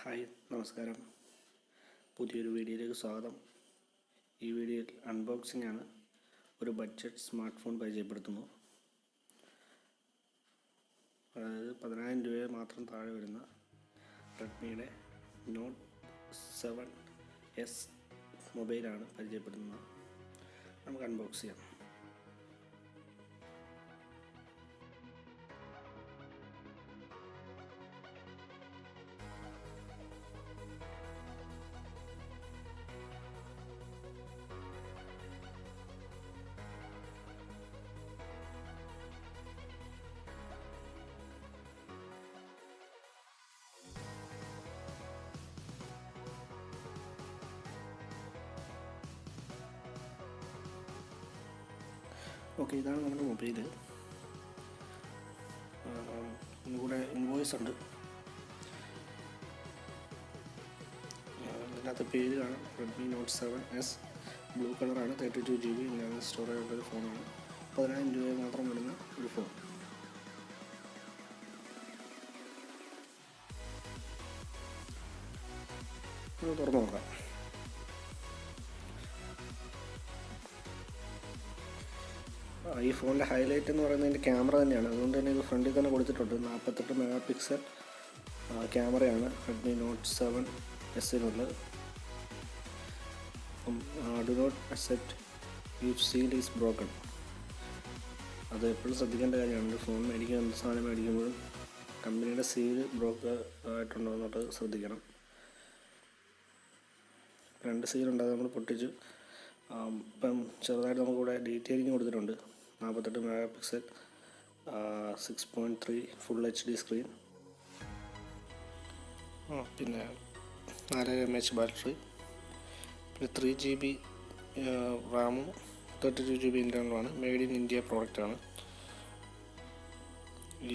Hi നമസ്കാരം. പുതിയൊരു വീഡിയോയിലേക്ക് സ്വാഗതം. ഈ വീഡിയോയിൽ അൺബോക്സിംഗ് ആണ്. ഒരു ബഡ്ജറ്റ് സ്മാർട്ട് ഫോൺ പരിചയപ്പെടുത്തുന്നു. അതായത് 10,000 രൂപ മാത്രം താഴെ വരുന്ന റെഡ്മിയുടെ നോട്ട് 7S മൊബൈലാണ് പരിചയപ്പെടുത്തുന്നത്. നമുക്ക് അൺബോക്സ് ചെയ്യാം. ഓക്കെ, ഇതാണ് നമ്മുടെ മൊബൈൽ. ഇതിലൂടെ ഇൻവോയ്സ് ഉണ്ട്. ഇതിനകത്ത് പേര് കാണാം, റെഡ്മി നോട്ട് 7S. ബ്ലൂ കളറാണ്, 32GB ഇൻ്റർണൽ സ്റ്റോറേജ് ഉള്ളൊരു ഫോണാണ്. 10,000 രൂപ മാത്രം വരുന്ന ഒരു ഫോൺ. ഇത് തുറന്നു നോക്കാം. ഈ ഫോണിൻ്റെ ഹൈലൈറ്റ് എന്ന് പറയുന്നത് ഇതിൻ്റെ ക്യാമറ തന്നെയാണ്. അതുകൊണ്ട് തന്നെ ഇത് ഫ്രണ്ടിൽ തന്നെ കൊടുത്തിട്ടുണ്ട്. 48 മെഗാ പിക്സൽ ക്യാമറയാണ് റെഡ്മി നോട്ട് 7Sനുള്ളത്. Do not accept if seal is broken. അത് എപ്പോഴും ശ്രദ്ധിക്കേണ്ട കാര്യമാണ്. ഫോൺ മേടിക്കുക, എന്ത് സാധനം മേടിക്കുമ്പോഴും കമ്പനിയുടെ സീൽ ബ്രോക്ക് ആയിട്ടുണ്ടോ എന്നുള്ളത് ശ്രദ്ധിക്കണം. 2 സീലുണ്ട്, അത് നമ്മൾ പൊട്ടിച്ചു. ഇപ്പം ചെറുതായിട്ട് നമുക്കിവിടെ ഡീറ്റെയിലിംഗ് കൊടുത്തിട്ടുണ്ട്. 48 mega pixel, 6.3 full HD screen, പിന്നെ 4 mAh ബാറ്ററി, പിന്നെ 3GB റാമും 32GB ഇൻ്റർണലുമാണ്. മെയ്ഡ് ഇൻ ഇന്ത്യ പ്രോഡക്റ്റാണ്.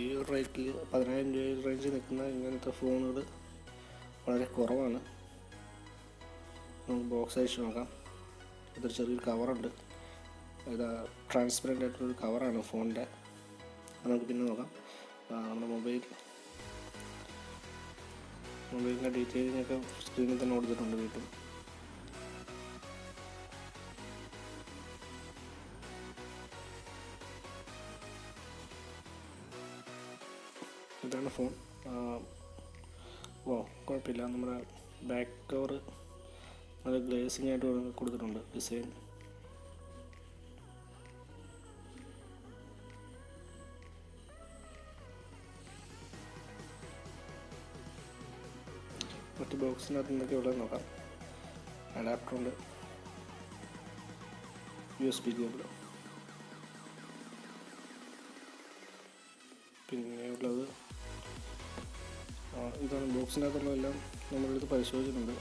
ഈ ഒരു റേറ്റിൽ 10,000 രൂപ റേഞ്ചിൽ നിൽക്കുന്ന ഇങ്ങനത്തെ ഫോണുകൾ വളരെ കുറവാണ്. നമുക്ക് ബോക്സ് അയച്ചു നോക്കാം. ഇതൊരു ചെറിയൊരു കവറുണ്ട്. ഇത് ട്രാൻസ്പെറൻ്റ് ആയിട്ടുള്ളൊരു കവറാണ് ഫോണിൻ്റെ. അത് നമുക്ക് പിന്നെ നോക്കാം. നമ്മുടെ മൊബൈലിൻ്റെ ഡീറ്റെയിലിംഗ് ഒക്കെ സ്ക്രീനിൽ തന്നെ കൊടുത്തിട്ടുണ്ട് വീട്ടിൽ. ഇതാണ് ഫോൺ. കുഴപ്പമില്ല. നമ്മുടെ ബാക്ക് കവർ നല്ല ഗ്ലേസിംഗ് ആയിട്ട് കൊടുത്തിട്ടുണ്ട് ഡിസൈൻ. മറ്റ് ബോക്സിനകത്ത് എന്തൊക്കെ ഉള്ളത് നോക്കാം. അഡാപ്റ്ററുണ്ട്, USB കേബിൾ, പിന്നെ ഉള്ളത് ഇതാണ്. ബോക്സിനകത്തുള്ളതെല്ലാം നമ്മളെടുത്ത് പരിശോധിച്ചിട്ടുണ്ട്.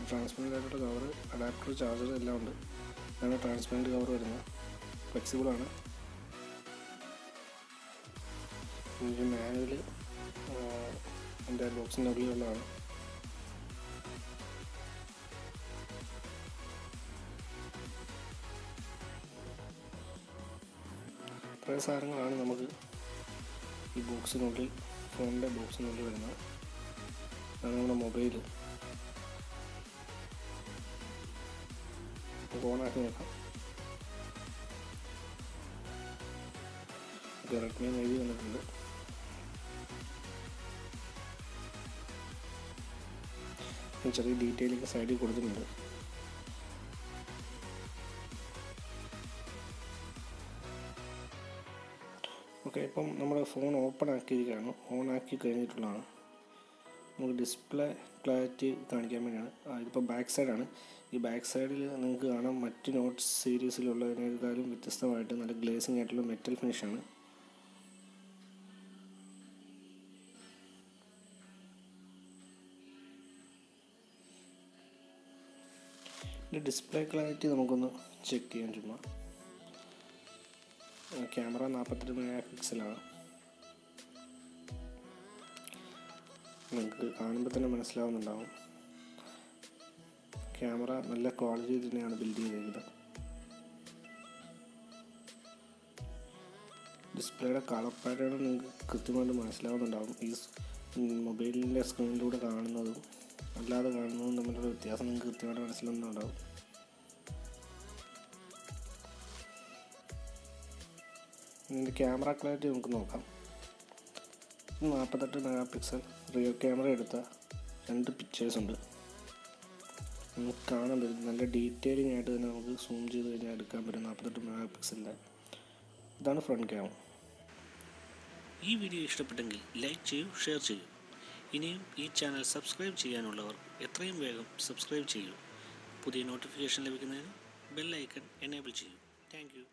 ട്രാൻസ്പെറൻ്റ് ആയിട്ടുള്ള കവർ, അഡാപ്റ്റർ, ചാർജർ എല്ലാം ഉണ്ട്. ഇതാണ് ട്രാൻസ്പെറൻറ്റ് കവർ വരുന്നത്. ഫ്ലെക്സിബിളാണ്. ഇതിൻ്റെ മാനുവൽ എൻ്റെ ബോക്സിൻ്റെ ഉള്ളിലുള്ളതാണ്. ഇത്രയും സാധനങ്ങളാണ് നമുക്ക് ഈ ബോക്സിനുള്ളിൽ, ഫോണിൻ്റെ ബോക്സിനുള്ളിൽ വരുന്നത്. അതാണ് നമ്മുടെ മൊബൈൽ. ഓണാക്കി നോക്കാം. റെഡ്മി എഴുതി വന്നിട്ടുണ്ട്. ചെറിയ ഡീറ്റെയിലൊക്കെ സൈഡിൽ കൊടുത്തിട്ടുണ്ട്. ഓക്കെ, ഇപ്പം നമ്മുടെ ഫോൺ ഓപ്പൺ ആക്കിയിരിക്കുകയാണ്. ഓൺ ആക്കി കഴിഞ്ഞിട്ടുള്ളതാണ്. നമുക്ക് ഡിസ്പ്ലേ ക്ലാരിറ്റി കാണിക്കാൻ വേണ്ടിയാണ്. ഇതിപ്പോൾ ബാക്ക് സൈഡാണ്. ഈ ബാക്ക് സൈഡിൽ നിങ്ങൾക്ക് കാണാം, മറ്റ് നോട്ട് സീരീസിലുള്ളതിനേക്കാളും വ്യത്യസ്തമായിട്ട് നല്ല ഗ്ലേസിംഗ് ആയിട്ടുള്ള മെറ്റൽ ഫിനിഷാണ്. ഇതിൻ്റെ ഡിസ്പ്ലേ ക്ലാരിറ്റി നമുക്കൊന്ന് ചെക്ക് ചെയ്യാൻ ചുമ്മാ. ക്യാമറ 48 മെഗാ പിക്സലാണ്. നിങ്ങൾക്ക് കാണുമ്പോൾ തന്നെ മനസ്സിലാവുന്നുണ്ടാവും. ക്യാമറ നല്ല ക്വാളിറ്റി തന്നെയാണ് ബിൽഡ് ചെയ്തിരിക്കുന്നത്. ഡിസ്പ്ലേയുടെ കളർ പാറ്റേൺ നിങ്ങൾക്ക് കൃത്യമായിട്ട് മനസ്സിലാവുന്നുണ്ടാകും. ഈ മൊബൈലിൻ്റെ സ്ക്രീനിലൂടെ കാണുന്നതും അല്ലാതെ കാണുന്നതും തമ്മിലുള്ള വ്യത്യാസം നിങ്ങൾക്ക് കൃത്യമായിട്ട് മനസ്സിലാകുന്നുണ്ടാവും. ഇതിൻ്റെ ക്യാമറ ക്ലാരിറ്റി നമുക്ക് നോക്കാം. 48 മെഗാ പിക്സൽ റിയർ ക്യാമറ എടുത്ത 2 പിക്ചേഴ്സ് ഉണ്ട്. നമുക്ക് കാണാൻ പറ്റും, നല്ല ഡീറ്റെയിലിംഗ് ആയിട്ട് തന്നെ നമുക്ക് സൂം ചെയ്ത് കഴിഞ്ഞാൽ എടുക്കാൻ പറ്റും 48 മെഗാ പിക്സലിൻ്റെ. ഇതാണ് ഫ്രണ്ട് ക്യാമറ. ഈ വീഡിയോ ഇഷ്ടപ്പെട്ടെങ്കിൽ ലൈക്ക് ചെയ്യൂ, ഷെയർ ചെയ്യൂ. ഇനിയും ഈ ചാനൽ സബ്സ്ക്രൈബ് ചെയ്യാനുള്ളവർ എത്രയും വേഗം സബ്സ്ക്രൈബ് ചെയ്യൂ. പുതിയ നോട്ടിഫിക്കേഷൻ ലഭിക്കുന്നതിന് ബെൽ ഐക്കൺ എനേബിൾ ചെയ്യൂ. Thank you.